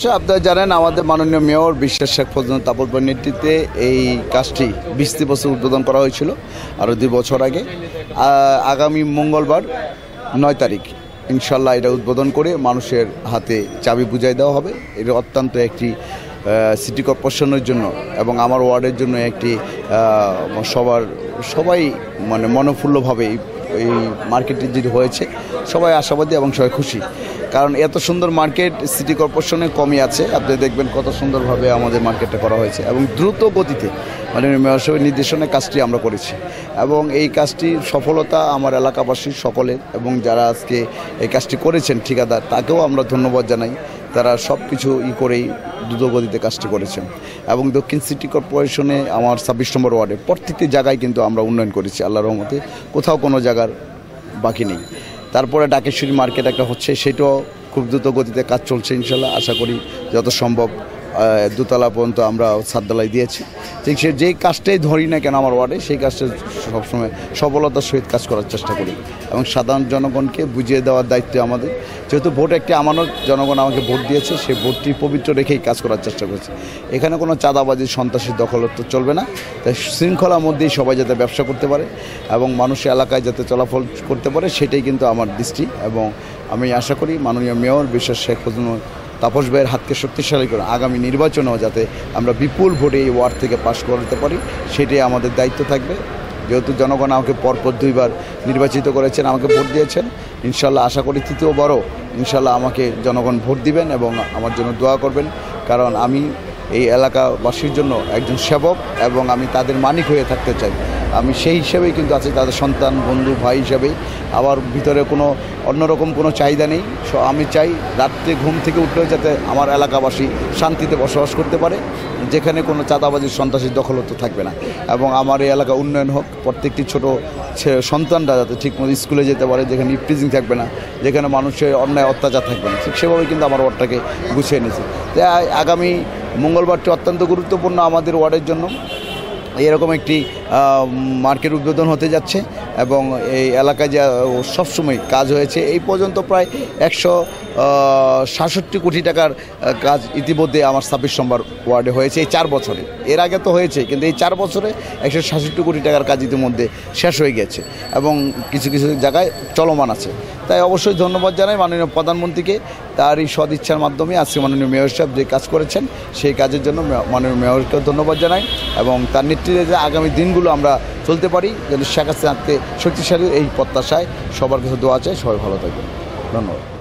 আপনারা জানেন আমাদের মাননীয় মেয়র বিশ্বাস শেখ ফজলুল তাপসের নেতৃত্বে এই কাজটি ২০ বছর উদ্বোধন করা হয়েছিল আরও ২ বছর আগে। আগামী মঙ্গলবার ৯ তারিখ ইনশাল্লাহ এটা উদ্বোধন করে মানুষের হাতে চাবি বুঝাই দেওয়া হবে। এটা অত্যন্ত একটি সিটি কর্পোরেশনের জন্য এবং আমার ওয়ার্ডের জন্য একটি সবাই মানে মনোফুল্লভাবে এই মার্কেটটি যেটি হয়েছে সবাই আশাবাদী এবং সবাই খুশি, কারণ এত সুন্দর মার্কেট সিটি কর্পোরেশনে কমই আছে। আপনি দেখবেন কত সুন্দরভাবে আমাদের মার্কেটটা করা হয়েছে এবং দ্রুত গতিতে মানে মেয়র সাহেবের নির্দেশনায় কাজটি আমরা করেছি এবং এই কাজটির সফলতা আমার এলাকাবাসীর সকলের এবং যারা আজকে এই কাজটি করেছেন ঠিকাদার তাকেও আমরা ধন্যবাদ জানাই। তারা সব কিছু করেই দ্রুতগতিতে কাজটি করেছেন এবং দক্ষিণ সিটি কর্পোরেশনে আমার ২৬ নম্বর ওয়ার্ডে প্রত্যেকটি জায়গায় কিন্তু আমরা উন্নয়ন করেছি আল্লাহর রহমতে, কোথাও কোনো জায়গার বাকি নেই। তারপরে ডাকেশ্বরী মার্কেট একটা হচ্ছে, সেটাও খুব দ্রুত গতিতে কাজ চলছে ইনশাল্লাহ। আশা করি যত সম্ভব দোতলা পর্যন্ত আমরা ছাদঢালাই দিয়েছি। ঠিক সে যেই কাজটাই ধরি না কেন আমার ওয়ার্ডে সেই কাজটা সবসময় সফলতার সহিত কাজ করার চেষ্টা করি এবং সাধারণ জনগণকে বুঝিয়ে দেওয়ার দায়িত্ব আমাদের। যেহেতু ভোট একটি আমানত, জনগণ আমাকে ভোট দিয়েছে, সেই ভোটটি পবিত্র রেখেই কাজ করার চেষ্টা করছি। এখানে কোনো চাঁদাবাজি সন্ত্রাসী দখলত্ব চলবে না, তাই শৃঙ্খলার মধ্যেই সবাই যাতে ব্যবসা করতে পারে এবং মানুষের এলাকায় যাতে চলাফল করতে পারে সেটাই কিন্তু আমার দৃষ্টি। এবং আমি আশা করি মাননীয় মেয়র বিশ্বাস শেখ ফজলুল তাপস ভাইয়ের হাতকে শক্তিশালী করে আগামী নির্বাচনেও যাতে আমরা বিপুল ভোটে এই ওয়ার্ড থেকে পাশ করতে পারি সেটাই আমাদের দায়িত্ব থাকবে। যেহেতু জনগণ আমাকে পরপর ২ বার নির্বাচিত করেছেন, আমাকে ভোট দিয়েছেন, ইনশাল্লাহ আশা করি তৃতীয়বারও ইনশাল্লাহ আমাকে জনগণ ভোট দিবেন এবং আমার জন্য দোয়া করবেন, কারণ আমি এই এলাকাবাসীর জন্য একজন সেবক এবং আমি তাদের মালিক হয়ে থাকতে চাই। আমি সেই হিসেবেই কিন্তু আছি, তাদের সন্তান, বন্ধু, ভাই হিসেবেই। আমার ভিতরে কোনো অন্যরকম কোনো চাহিদা নেই। আমি চাই রাত্রে ঘুম থেকে উঠলেও যাতে আমার এলাকাবাসী শান্তিতে বসবাস করতে পারে, যেখানে কোনো চাঁদাবাজির সন্ত্রাসীর দখলত্ব থাকবে না এবং আমার এই এলাকা উন্নয়ন হোক। প্রত্যেকটি ছোটো সন্তানরা যাতে ঠিকমতো স্কুলে যেতে পারে, যেখানে ইফটিজিং থাকবে না, যেখানে মানুষের অন্যায় অত্যাচার থাকবে না, ঠিক সেভাবে কিন্তু আমার ওয়ার্ডটাকে গুছিয়ে নিয়েছে। তাই আগামী মঙ্গলবারটি অত্যন্ত গুরুত্বপূর্ণ আমাদের ওয়ার্ডের জন্য। এরকম একটি মার্কেট উদ্বোধন হতে যাচ্ছে এবং এই এলাকায় যা সবসময় কাজ হয়েছে এই পর্যন্ত প্রায় ১৬৭ কোটি টাকার কাজ ইতিমধ্যে আমার ২৬ নম্বর ওয়ার্ডে হয়েছে এই ৪ বছরে। এর আগে তো হয়েছে, কিন্তু এই ৪ বছরে ১৬৭ কোটি টাকার কাজ ইতিমধ্যে শেষ হয়ে গেছে এবং কিছু কিছু জায়গায় চলমান আছে। তাই অবশ্যই ধন্যবাদ জানাই মাননীয় প্রধানমন্ত্রীকে, তার এই সদিচ্ছার মাধ্যমে আজকে মাননীয় মেয়র সাহেব যে কাজ করেছেন সেই কাজের জন্য মাননীয় মেয়রকেও ধন্যবাদ জানাই এবং তার নেতৃত্বে যে আগামী দিনগুলো আমরা চলতে পারি যেন শেখ হাসিনাকে শক্তিশালী এই প্রত্যাশায় সবার কাছে দোয়া চাই। সবাই ভালো থাকবেন, ধন্যবাদ।